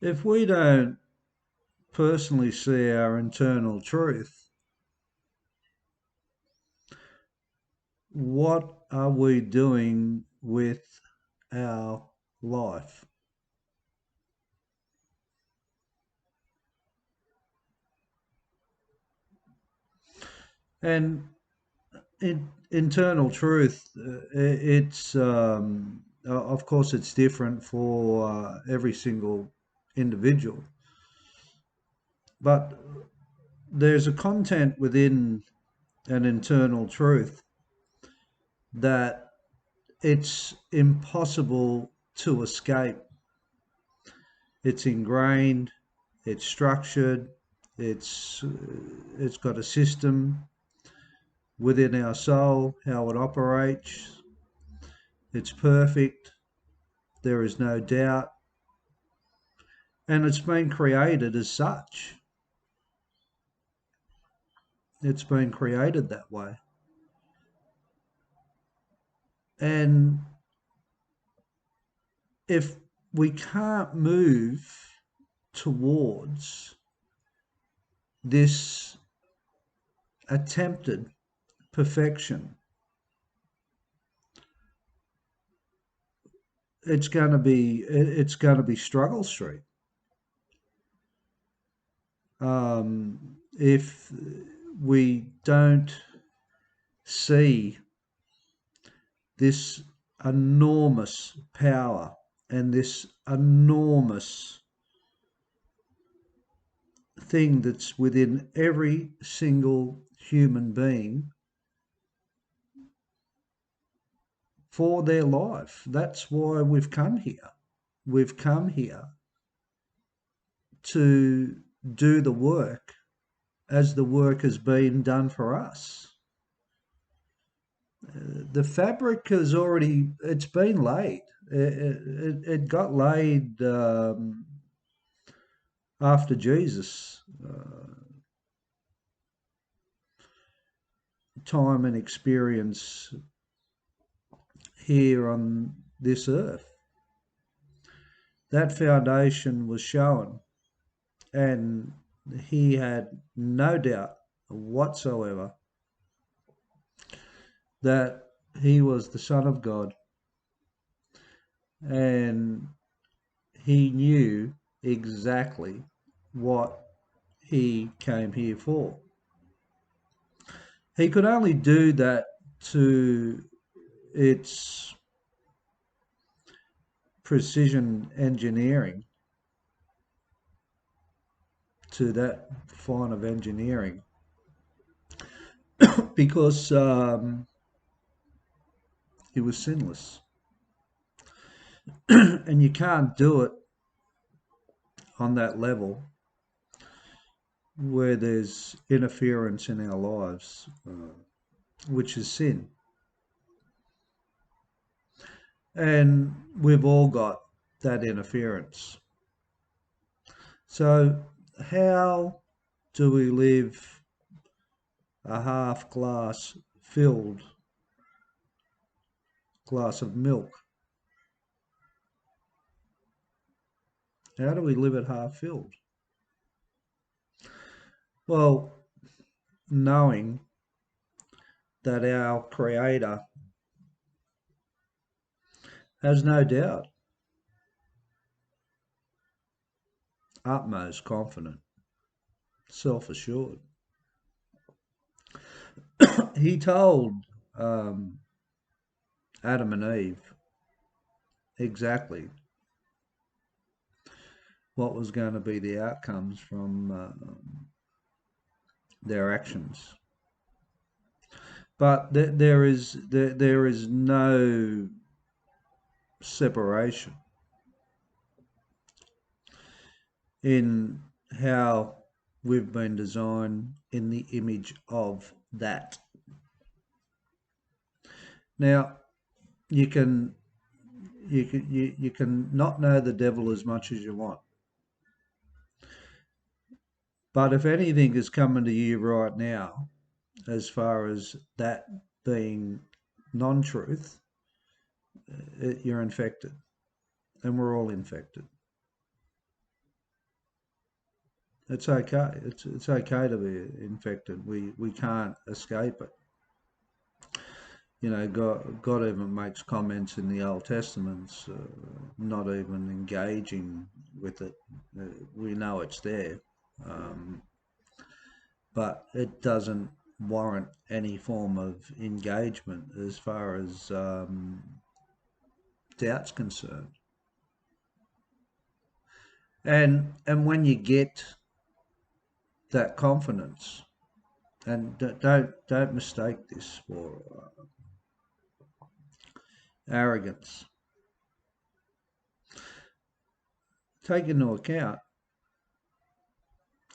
If we don't personally see our internal truth, what are we doing with our life? And internal truth, it's of course it's different for every single individual, but there's a content within an internal truth that it's impossible to escape. It's ingrained, it's structured, it's it's got a system within our soul, how it operates. It's perfect. There is no doubt, and it's been created as such. It's been created that way. And if we can't move towards this attempted perfection, it's going to be struggle street. If we don't see this enormous power and this enormous thing that's within every single human being for their life. That's why we've come here. We've come here to do the work as the work has been done for us. The fabric has already, it's been laid. It got laid after Jesus' time and experience here on this earth. That foundation was shown, and he had no doubt whatsoever that he was the Son of God, and he knew exactly what he came here for. He could only do that to its precision engineering, to that fine of engineering, because he was sinless. And you can't do it on that level where there's interference in our lives, which is sin. And we've all got that interference. So, how do we live a half glass filled glass of milk? How do we live it half filled? Well, knowing that our Creator has no doubt, utmost confident, self assured. He told um, Adam and Eve exactly what was going to be the outcomes from their actions. But there is no separation in how we've been designed in the image of that. Now, you can you can not know the devil as much as you want, but if anything is coming to you right now, as far as that being non-truth, you're infected, and we're all infected. It's okay. It's okay to be infected. We can't escape it. You know, God even makes comments in the Old Testaments, not even engaging with it. We know it's there, um, but it doesn't warrant any form of engagement as far as doubt's concerned. And when you get that confidence, and don't mistake this for arrogance. Take into account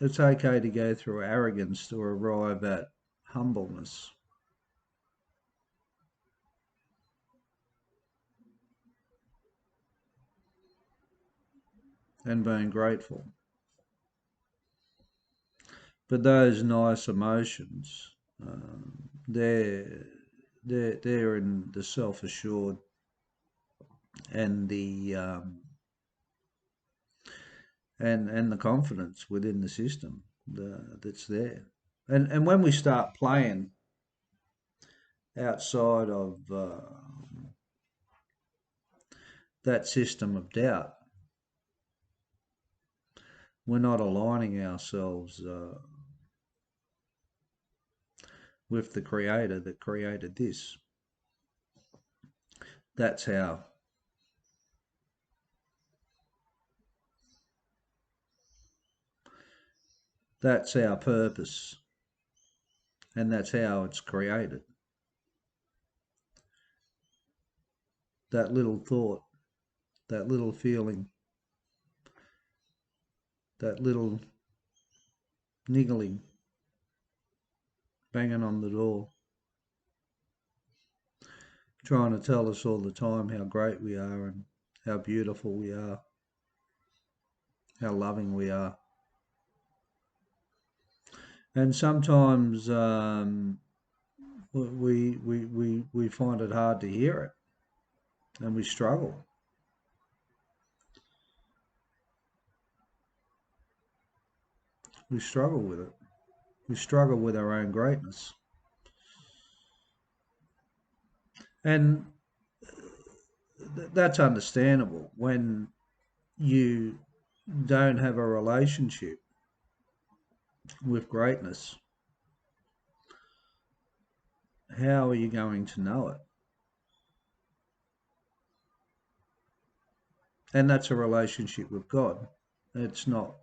it's okay to go through arrogance to arrive at humbleness and being grateful. But those nice emotions, they're they're in the self-assured and the confidence within the system that's there. And when we start playing outside of that system of doubt, we're not aligning ourselves with the creator that created this. That's how. That's our purpose, and that's how it's created. That little thought, that little feeling, that little niggling, banging on the door, trying to tell us all the time how great we are and how beautiful we are, how loving we are. And sometimes we find it hard to hear it, and we struggle. We struggle with it. We struggle with our own greatness. And that's understandable when you don't have a relationship with greatness. How are you going to know it? And that's a relationship with God. It's not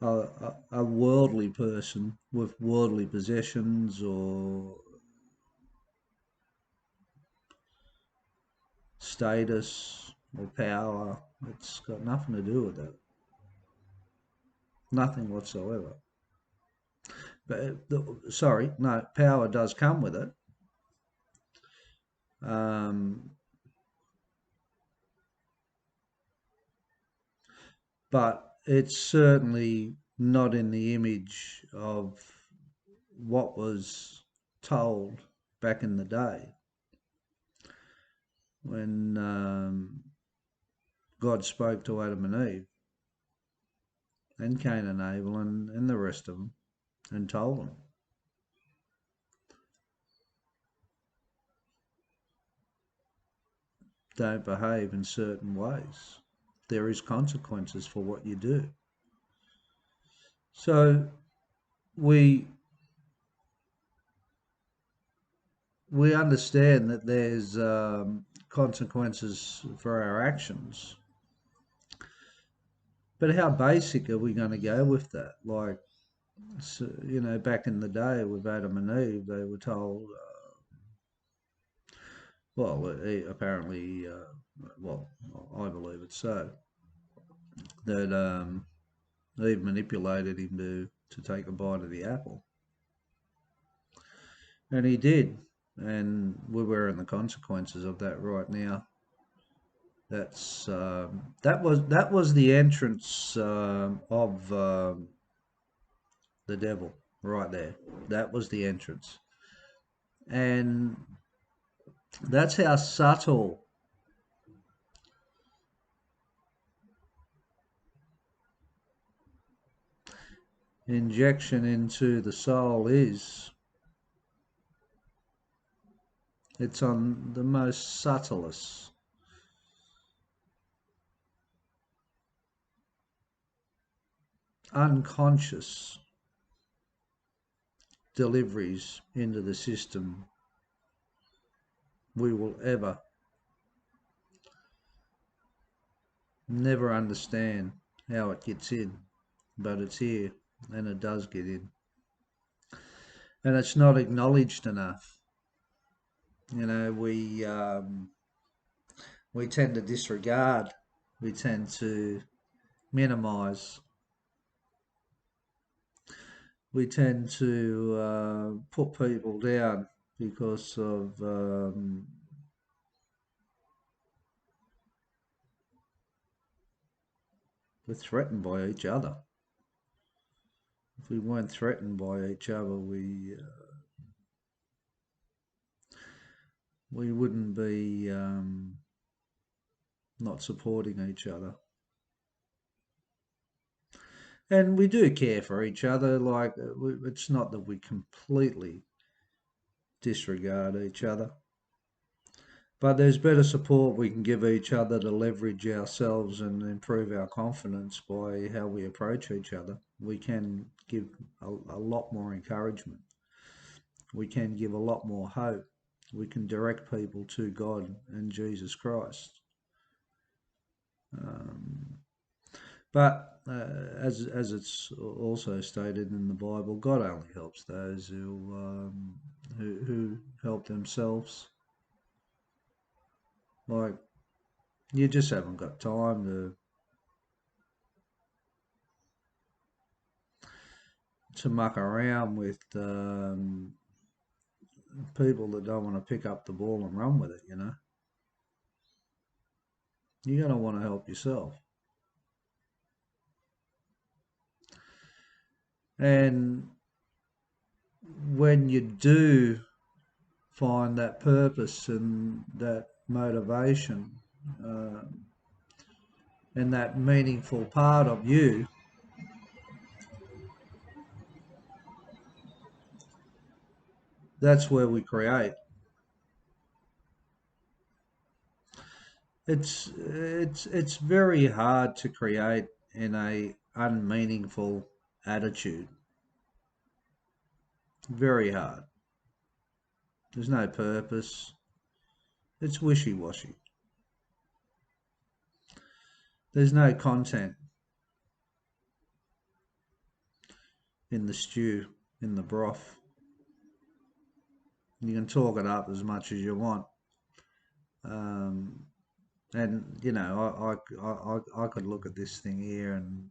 a worldly person with worldly possessions or status or power. It's got nothing to do with that. Nothing whatsoever. But sorry, no, power does come with it. Um, but it's certainly not in the image of what was told back in the day when God spoke to Adam and Eve and Cain and Abel and the rest of them and told them. Don't behave in certain ways. There is consequences for what you do. So we understand that there's consequences for our actions. But how basic are we going to go with that? Like, so, you know, back in the day with Adam and Eve, they were told, apparently, well, I believe it's so, that Eve manipulated him to take a bite of the apple. And he did. And we're wearing the consequences of that right now. That's that was the entrance of the devil right there. That was the entrance, and that's how subtle injection into the soul is, it's on the most subtlest, unconscious deliveries into the system we will ever never understand how it gets in, but it's here and it does get in. And it's not acknowledged enough. You know, we tend to disregard, we tend to minimize, we tend to put people down because of we're threatened by each other. If we weren't threatened by each other, we wouldn't be not supporting each other. And we do care for each other. Like, it's not that we completely disregard each other, but there's better support we can give each other to leverage ourselves and improve our confidence by how we approach each other. We can give a lot more encouragement. We can give a lot more hope. We can direct people to God and Jesus Christ. But as it's also stated in the Bible, God only helps those who help themselves. Like, you just haven't got time to muck around with people that don't want to pick up the ball and run with it. You know, you're going to want to help yourself. And when you do find that purpose and that motivation and that meaningful part of you, that's where we create. It's very hard to create in a unmeaningful attitude. Very hard. There's no purpose. It's wishy-washy. There's no content in the stew, in the broth. You can talk it up as much as you want. And you know, I could look at this thing here and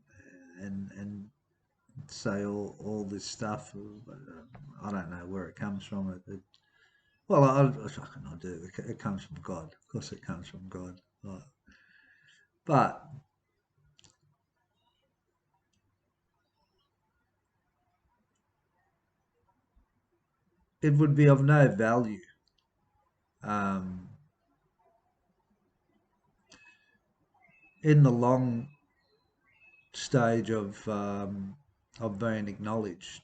say all this stuff. I don't know where it comes from. Well, I do. It comes from God. Of course, it comes from God. But it would be of no value in the long stage of being acknowledged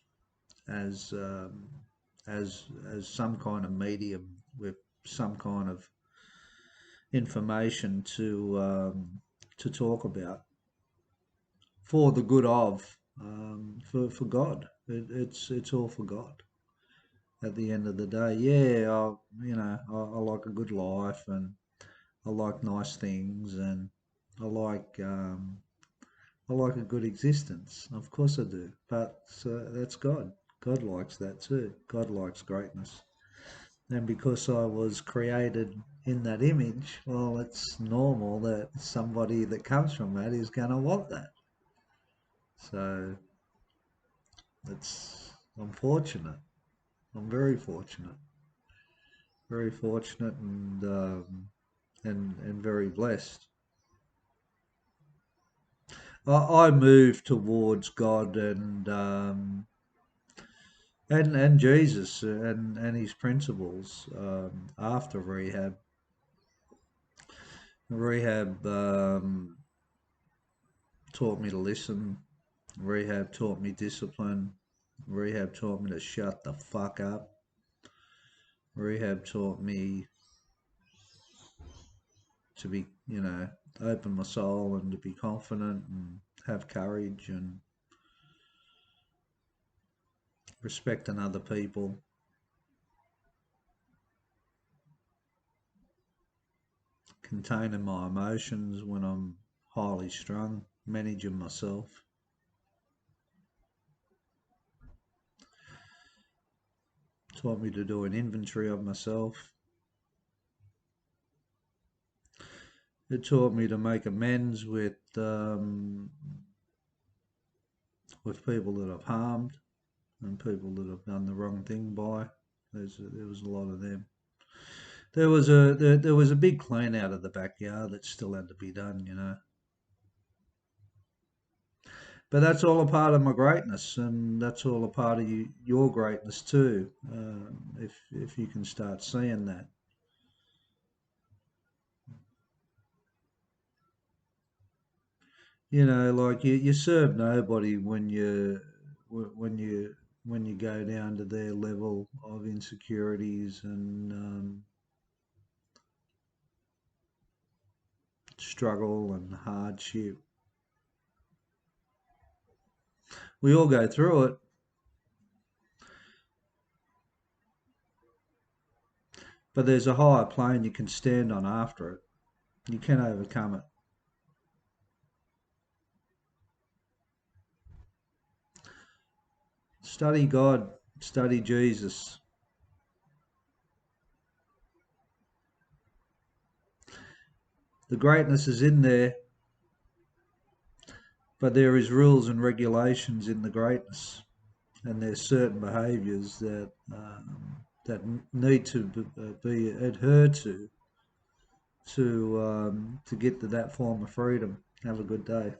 as as some kind of medium with some kind of information to talk about for the good of for God. It's all for God. At the end of the day, yeah, I like a good life and I like nice things and I like a good existence. Of course I do. But that's God. God likes that too. God likes greatness. And because I was created in that image, well, it's normal that somebody that comes from that is going to want that. So I'm fortunate. I'm very fortunate. Very fortunate and very blessed. I moved towards God and Jesus and his principles after rehab. Rehab taught me to listen, Rehab taught me discipline. Rehab taught me to shut the fuck up. Rehab taught me to be, open my soul and to be confident and have courage and respecting other people. Containing my emotions when I'm highly strung, managing myself. Taught me to do an inventory of myself. It taught me to make amends with people that I've harmed and people that I've done the wrong thing by. There was a lot of them. There was a big clean out of the backyard that still had to be done. But that's all a part of my greatness, and that's all a part of your greatness too. If you can start seeing that. Like you serve nobody when you go down to their level of insecurities and struggle and hardship. We all go through it, but there's a higher plane you can stand on after it. You can overcome it. Study God, study Jesus. The greatness is in there, but there is rules and regulations in the greatness, and there's certain behaviours that need to be adhered to get to that form of freedom. Have a good day.